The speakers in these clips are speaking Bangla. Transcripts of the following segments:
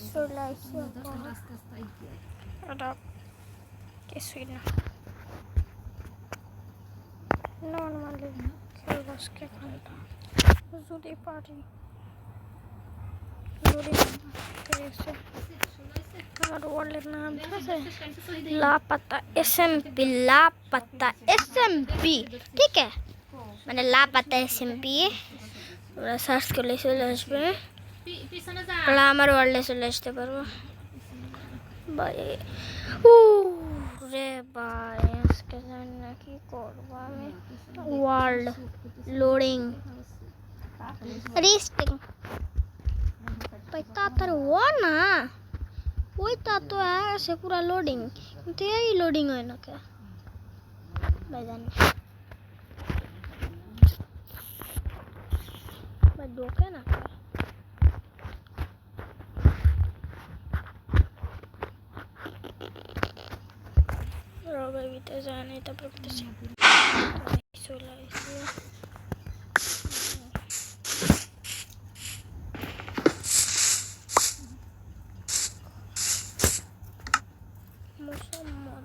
চলে আসছি এটা কিছুই না নর্মালি খেলবো আজকে খেলটা যদি পারি যদি আর ওয়ার্ল্ডের নাম ঠিক আছে লাপাতা एसएमपी लापता एसएमपी ठीक है मैंने लापता एसएमपी ওরা সার্চ করলে চলে আসবে আমার ওয়ার্ল্ডে চলে আসতে পারবো ভাই রে ভাই আজকে জানি না কি করবো আমি ওয়ার্ল্ড লোডিং রিস্টিং ভাই তাড়াতাড়ি ও না ওই তা তো আছে পুরা লোডিং কিন্তু এই লোডিং হয় না কে ভাই জানি ভাই ঢোকে না রবে ভিতরে যায় না এটা পড়তেছে চলে আসছে মোহাম্মদ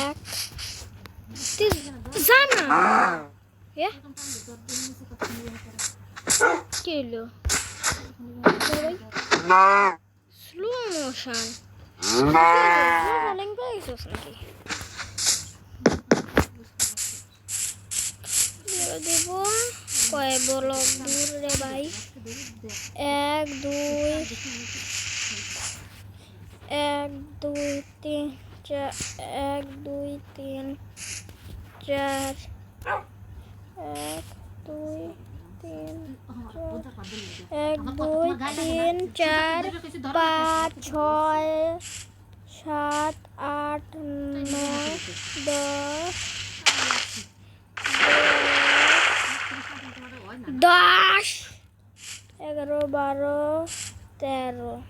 এক জানা কি হলো স্লো মোশন নাকি দেব কয় ব্লক দূর রে ভাই 1 2 1 2 3 4 1 2 3 4 1 2 3 1 2 3 4 5 6 7 8 9 10 10 11 12 13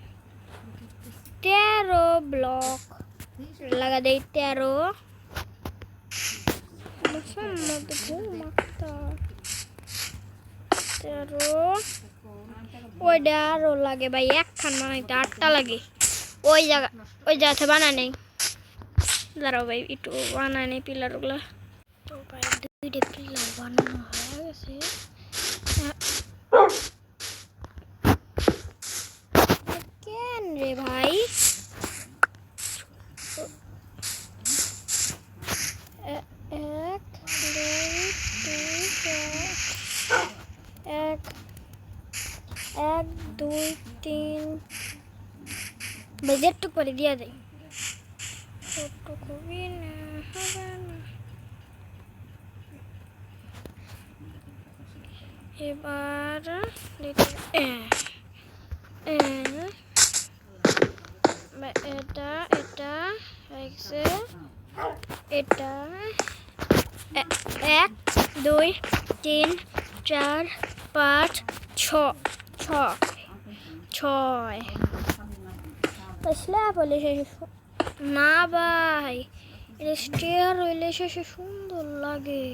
13 ब्लॉक लगा दे 13 मोहम्मद घुमक्तार 13 ওই আরো লাগে ভাই একখান বানাইতে 8টা লাগে ওই জায়গাতে বানানে দাঁড়াও ভাই একটু বানানে পিলারগুলো তো ভাই দুইটা পিলার বানানো হয়ে গেছে কেন রে ভাই এক দুই তিন বেজের টুক করে দিয়া যায় খুবই না হবে না এবার এটা এটা এটা 1 2 3 4 5 6 স্ল্যাব হলে শেষে না ভাই এটা স্টেয়ার হইলে শেষে সুন্দর লাগে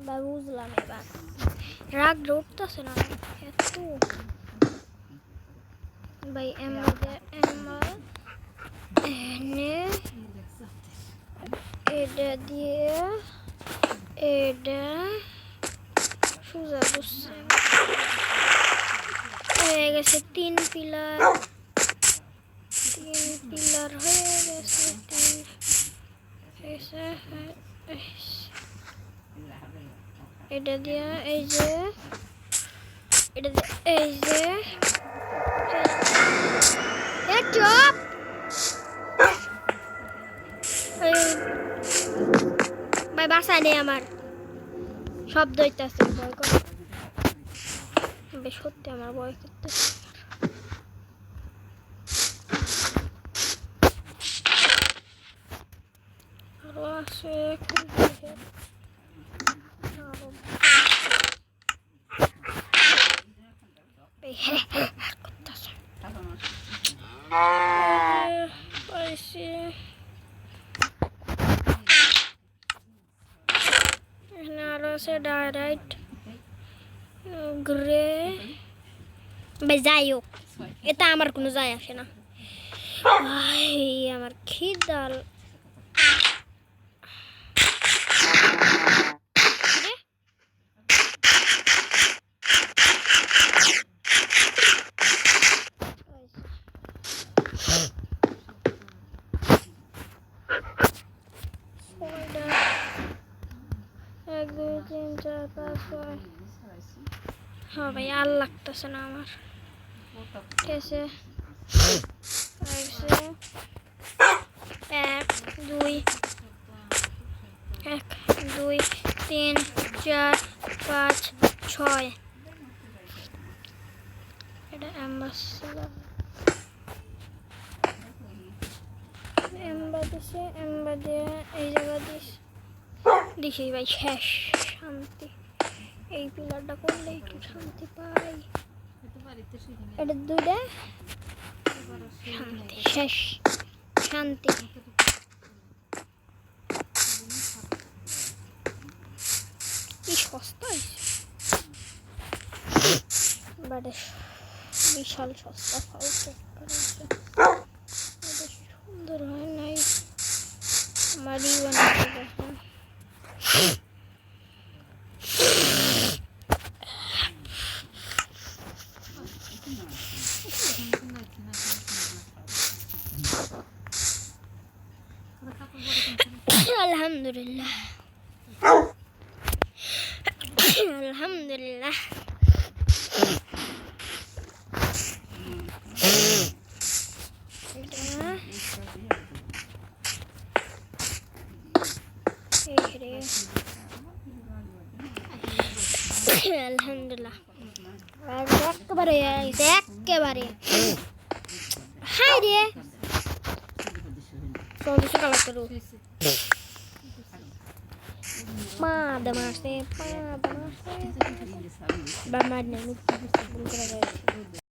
ভাই বুঝলাম এবার রাগ উঠতেছে না এত ভাই এটা দিয়ে এটা সোজা বসছে হয়ে গেছে 3 পিলার হয়ে গেছে 3 এটা দিয়ে এই যে এটা এই যে চুপ ভাই বাসায় নেই আমার শব্দ হইতেছে ভয় করে সত্যি আমার ভয় করতেছে আরো আছে করতেছে পাইছি। এখানে আরো আছে ডাইরাইট গ্রে। যাই হোক, এটা আমার কোনো যায় আসে না। আমার খিদাল এক দুই তিন চার পাঁচ ছয়। হ্যাঁ ভাই, আর লাগতেছে না আমার। ঠিক আছে, এক দুই তিন চার পাঁচ ছয়। এটা অ্যাম্বাসেডর দিছে, দিয়ে এই জায়গা দিছি ভাই। শেষ, শান্তি। এই পিলারটা করলে একটু শান্তি পাই। এটা দুইটা শান্তি, শেষ শান্তি। কি সস্তা বাট বিশাল সস্তা। ফালতু সুন্দর হয় নাই। মারি বানাতে দেখেন। আলহামদুলিল্লাহ, আলহামদুলিল্লাহ। আলহামদুলিল্লাহ, একেবারে হাই রে। চৌদ্দশো কালার করু পা